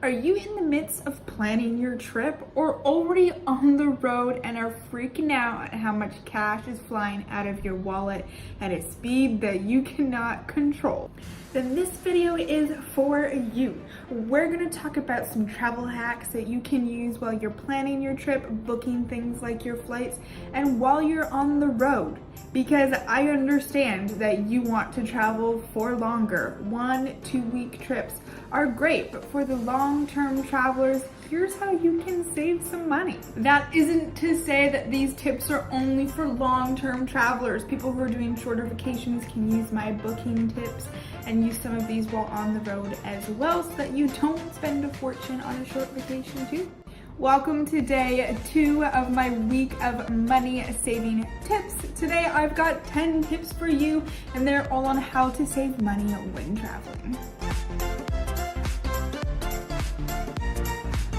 Are you in the midst of planning your trip or already on the road and are freaking out at how much cash is flying out of your wallet at a speed that you cannot control? Then this video is for you. We're going to talk about some travel hacks that you can use while you're planning your trip, booking things like your flights, and while you're on the road. Because I understand that you want to travel for longer. 1-2 week trips are great, but for the long-term travelers, here's how you can save some money. That isn't to say that these tips are only for long-term travelers. People who are doing shorter vacations can use my booking tips and use some of these while on the road as well, so that you don't spend a fortune on a short vacation too. Welcome to day 2 of my week of money saving tips. Today I've got 10 tips for you, and they're all on how to save money when traveling.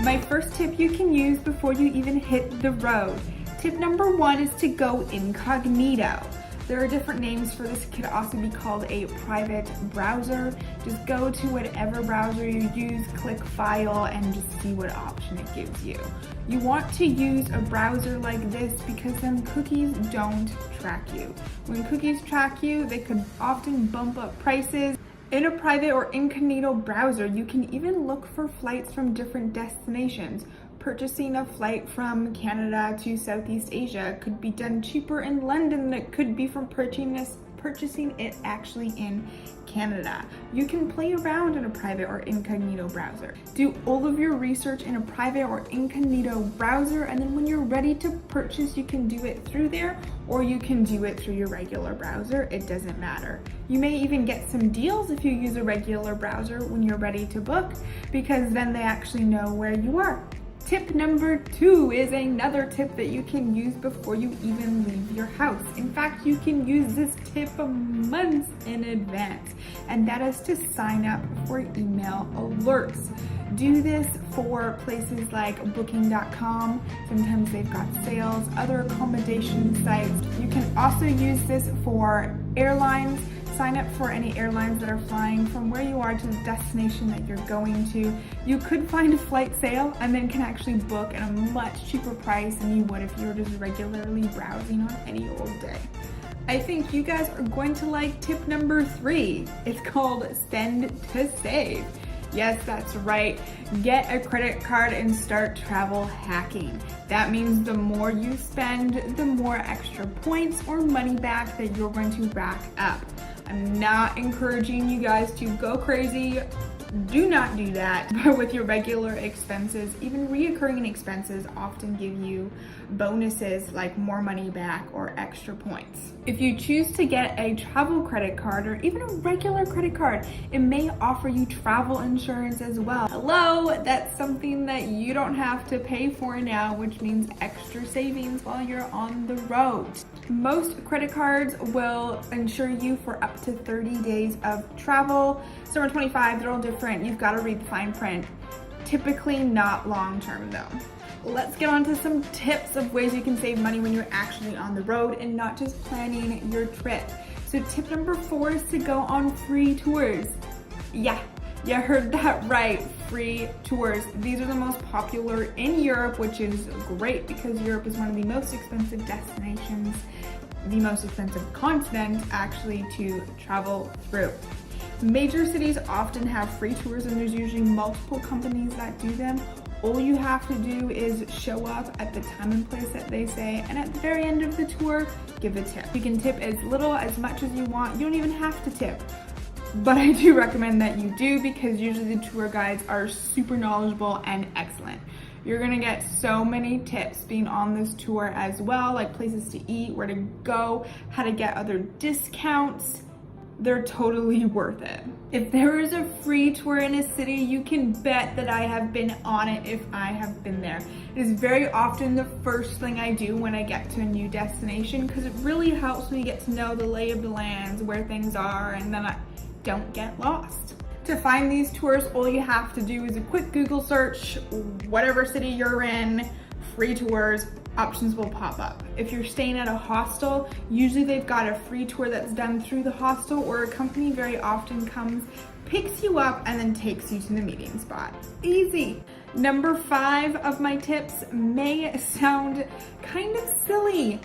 My first tip you can use before you even hit the road. Tip number 1 is to go incognito. There are different names for this. It could also be called a private browser. Just go to whatever browser you use, click file, and just see what option it gives you. You want to use a browser like this because then cookies don't track you. When cookies track you, they could often bump up prices. In a private or incognito browser, you can even look for flights from different destinations. Purchasing a flight from Canada to Southeast Asia could be done cheaper in London than it could be from purchasing it actually in Canada. You can play around in a private or incognito browser. Do all of your research in a private or incognito browser, and then when you're ready to purchase, you can do it through there, or you can do it through your regular browser. It doesn't matter. You may even get some deals if you use a regular browser when you're ready to book, because then they actually know where you are. Tip number 2 is another tip that you can use before you even leave your house. In fact, you can use this tip months in advance, and that is to sign up for email alerts. Do this for places like booking.com. Sometimes they've got sales, other accommodation sites. You can also use this for airlines. Sign up for any airlines that are flying from where you are to the destination that you're going to. You could find a flight sale and then can actually book at a much cheaper price than you would if you were just regularly browsing on any old day. I think you guys are going to like tip number 3. It's called spend to save. Yes, that's right. Get a credit card and start travel hacking. That means the more you spend, the more extra points or money back that you're going to rack up. I'm not encouraging you guys to go crazy. Do not do that. But with your regular expenses, even reoccurring expenses often give you bonuses like more money back or extra points. If you choose to get a travel credit card or even a regular credit card, it may offer you travel insurance as well. Hello, that's something that you don't have to pay for now, which means extra savings while you're on the road. Most credit cards will insure you for up to 30 days of travel. Some are 25, they're all different. You've got to read the fine print. Typically not long term though. Let's get on to some tips of ways you can save money when you're actually on the road and not just planning your trip. So tip number 4 is to go on free tours. Yeah, you heard that right, free tours. These are the most popular in Europe, which is great because Europe is one of the most expensive destinations, the most expensive continent actually to travel through. Major cities often have free tours, and there's usually multiple companies that do them. All you have to do is show up at the time and place that they say, and at the very end of the tour, give a tip. You can tip as little, as much as you want. You don't even have to tip. But I do recommend that you do, because usually the tour guides are super knowledgeable and excellent. You're gonna get so many tips being on this tour as well, like places to eat, where to go, how to get other discounts. They're totally worth it. If there is a free tour in a city, you can bet that I have been on it if I have been there. It is very often the first thing I do when I get to a new destination, because it really helps me get to know the lay of the lands, where things are, and then I don't get lost. To find these tours, all you have to do is a quick Google search, whatever city you're in, free tours, options will pop up. If you're staying at a hostel, usually they've got a free tour that's done through the hostel, or a company very often comes, picks you up and then takes you to the meeting spot. Easy. Number 5 of my tips may sound kind of silly,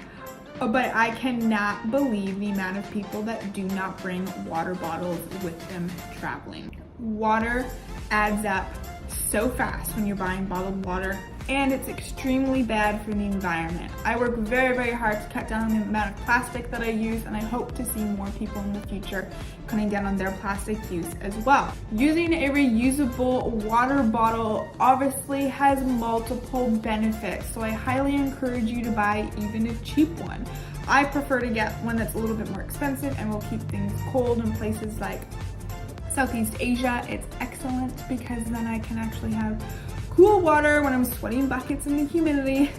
but I cannot believe the amount of people that do not bring water bottles with them traveling. Water adds up so fast when you're buying bottled water, and it's extremely bad for the environment. I work very, very hard to cut down on the amount of plastic that I use, and I hope to see more people in the future cutting down on their plastic use as well. Using a reusable water bottle obviously has multiple benefits, so I highly encourage you to buy even a cheap one. I prefer to get one that's a little bit more expensive and will keep things cold in places like Southeast Asia. It's excellent because then I can actually have cool water when I'm sweating buckets in the humidity,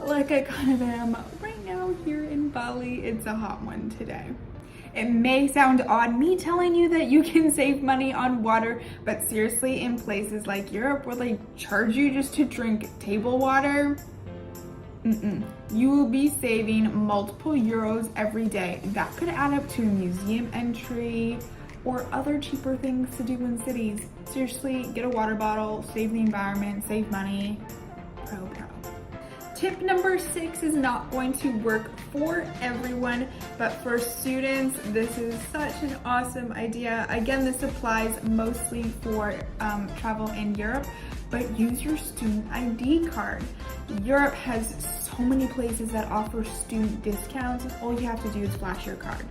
like I kind of am right now here in Bali. It's a hot one today. It may sound odd me telling you that you can save money on water, but seriously, in places like Europe where they charge you just to drink table water, you will be saving multiple euros every day. That could add up to a museum entry or other cheaper things to do in cities. Seriously, get a water bottle, save the environment, save money. Pro. Tip number 6 is not going to work for everyone, but for students, this is such an awesome idea. Again, this applies mostly for travel in Europe, but use your student ID card. Europe has so many places that offer student discounts, and all you have to do is flash your card.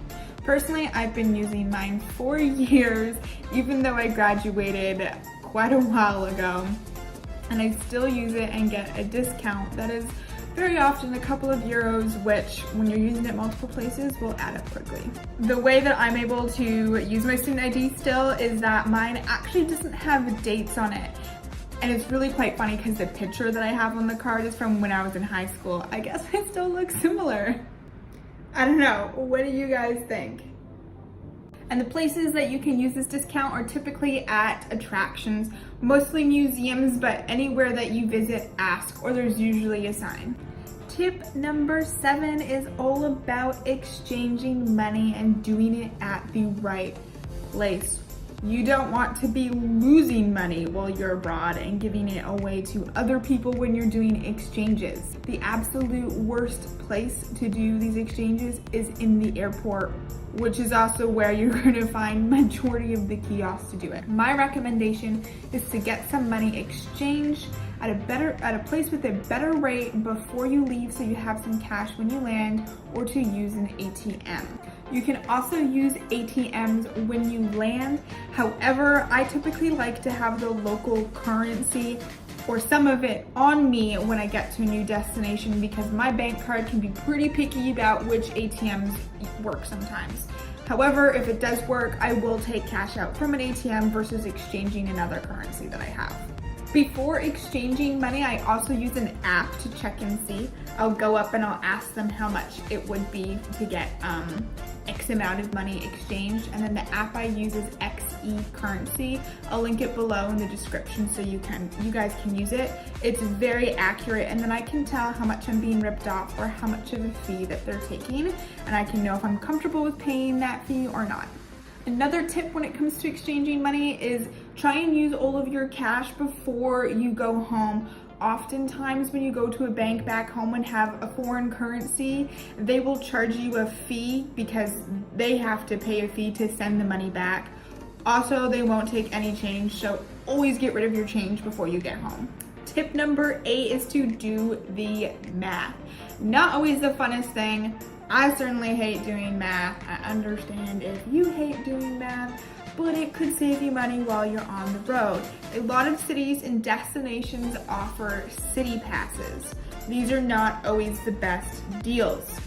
Personally, I've been using mine for years, even though I graduated quite a while ago, and I still use it and get a discount that is very often a couple of euros, which when you're using it multiple places will add up quickly. The way that I'm able to use my student ID still is that mine actually doesn't have dates on it. And it's really quite funny because the picture that I have on the card is from when I was in high school. I guess I still look similar. I don't know, what do you guys think? And the places that you can use this discount are typically at attractions, mostly museums, but anywhere that you visit, ask, or there's usually a sign. Tip number 7 is all about exchanging money and doing it at the right place. You don't want to be losing money while you're abroad and giving it away to other people when you're doing exchanges. The absolute worst place to do these exchanges is in the airport, which is also where you're going to find majority of the kiosks to do it. My recommendation is to get some money exchanged at a place with a better rate before you leave, so you have some cash when you land, or to use an ATM. You can also use ATMs when you land. However, I typically like to have the local currency or some of it on me when I get to a new destination, because my bank card can be pretty picky about which ATMs work sometimes. However, if it does work, I will take cash out from an ATM versus exchanging another currency that I have. Before exchanging money, I also use an app to check and see. I'll go up and I'll ask them how much it would be to get X amount of money exchanged, and then the app I use is XE Currency. I'll link it below in the description so you guys can use it. It's very accurate, and then I can tell how much I'm being ripped off or how much of a fee that they're taking, and I can know if I'm comfortable with paying that fee or not. Another tip when it comes to exchanging money is try and use all of your cash before you go home. Oftentimes when you go to a bank back home and have a foreign currency, they will charge you a fee because they have to pay a fee to send the money back. Also, they won't take any change, so always get rid of your change before you get home. Tip number 8 is to do the math. Not always the funnest thing. I certainly hate doing math. I understand if you hate doing math, but it could save you money while you're on the road. A lot of cities and destinations offer city passes. These are not always the best deals.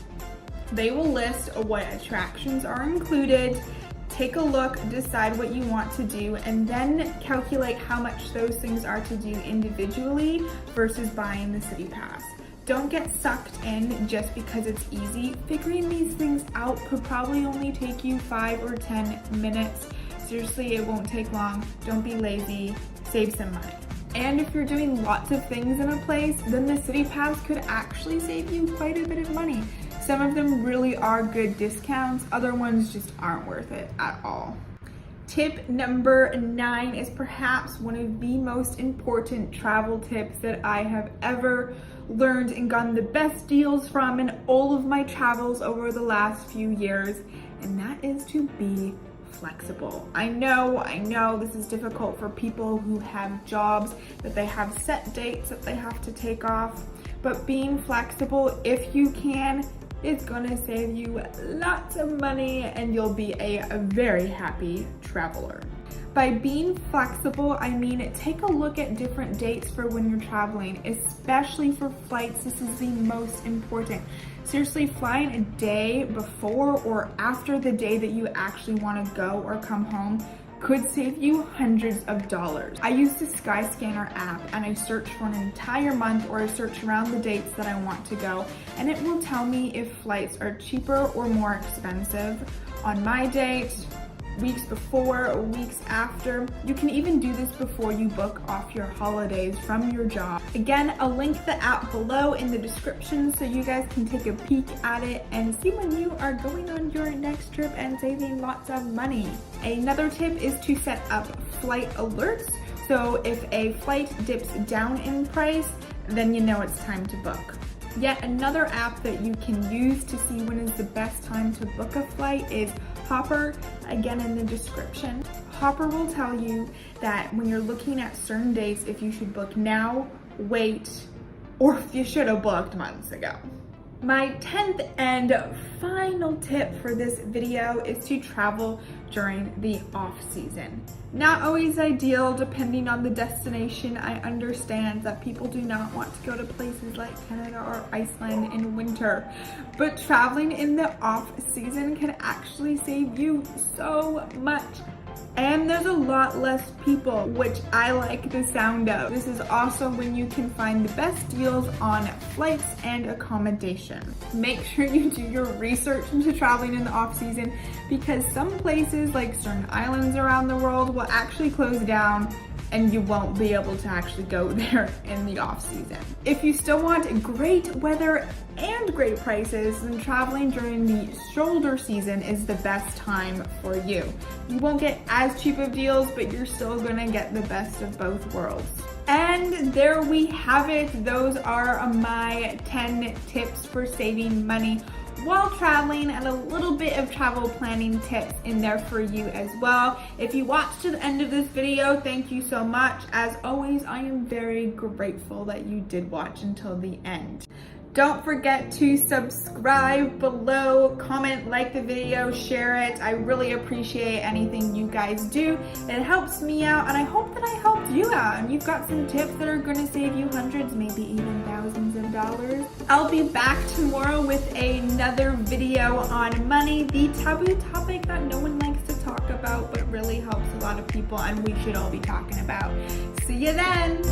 They will list what attractions are included. Take a look, decide what you want to do, and then calculate how much those things are to do individually versus buying the city pass. Don't get sucked in just because it's easy. Figuring these things out could probably only take you 5 or 10 minutes. Seriously, it won't take long. Don't be lazy. Save some money. And if you're doing lots of things in a place, then the city pass could actually save you quite a bit of money. Some of them really are good discounts. Other ones just aren't worth it at all. Tip number 9 is perhaps one of the most important travel tips that I have ever learned and gotten the best deals from in all of my travels over the last few years, and that is to be flexible. I know this is difficult for people who have jobs that they have set dates that they have to take off, but being flexible, if you can, is gonna save you lots of money and you'll be a very happy traveler. By being flexible, I mean take a look at different dates for when you're traveling, especially for flights. This is the most important. Seriously, flying a day before or after the day that you actually want to go or come home could save you hundreds of dollars. I use the Skyscanner app and I search for an entire month, or I search around the dates that I want to go, and it will tell me if flights are cheaper or more expensive on my date, weeks before or weeks after. You can even do this before you book off your holidays from your job. Again, I'll link the app below in the description so you guys can take a peek at it and see when you are going on your next trip and saving lots of money. Another tip is to set up flight alerts. So if a flight dips down in price, then you know it's time to book. Yet another app that you can use to see when is the best time to book a flight is Hopper, again in the description. Hopper will tell you that when you're looking at certain dates, if you should book now, wait, or if you should have booked months ago. My 10th and final tip for this video is to travel during the off season. Not always ideal depending on the destination. I understand that people do not want to go to places like Canada or Iceland in winter, but traveling in the off season can actually save you so much. And there's a lot less people, which I like the sound of. This is also when you can find the best deals on flights and accommodation. Make sure you do your research into traveling in the off season, because some places like certain islands around the world will actually close down and you won't be able to actually go there in the off season. If you still want great weather and great prices, then traveling during the shoulder season is the best time for you. You won't get as cheap of deals, but you're still gonna get the best of both worlds. And there we have it. Those are my 10 tips for saving money while traveling, and a little bit of travel planning tips in there for you as well. If you watched to the end of this video, thank you so much. As always, I am very grateful that you did watch until the end. Don't forget to subscribe below, comment, like the video, share it. I really appreciate anything you guys do. It helps me out, and I hope that I helped you out and you've got some tips that are gonna save you hundreds, maybe even thousands of dollars. I'll be back tomorrow with another video on money, the taboo topic that no one likes to talk about but really helps a lot of people and we should all be talking about. See you then.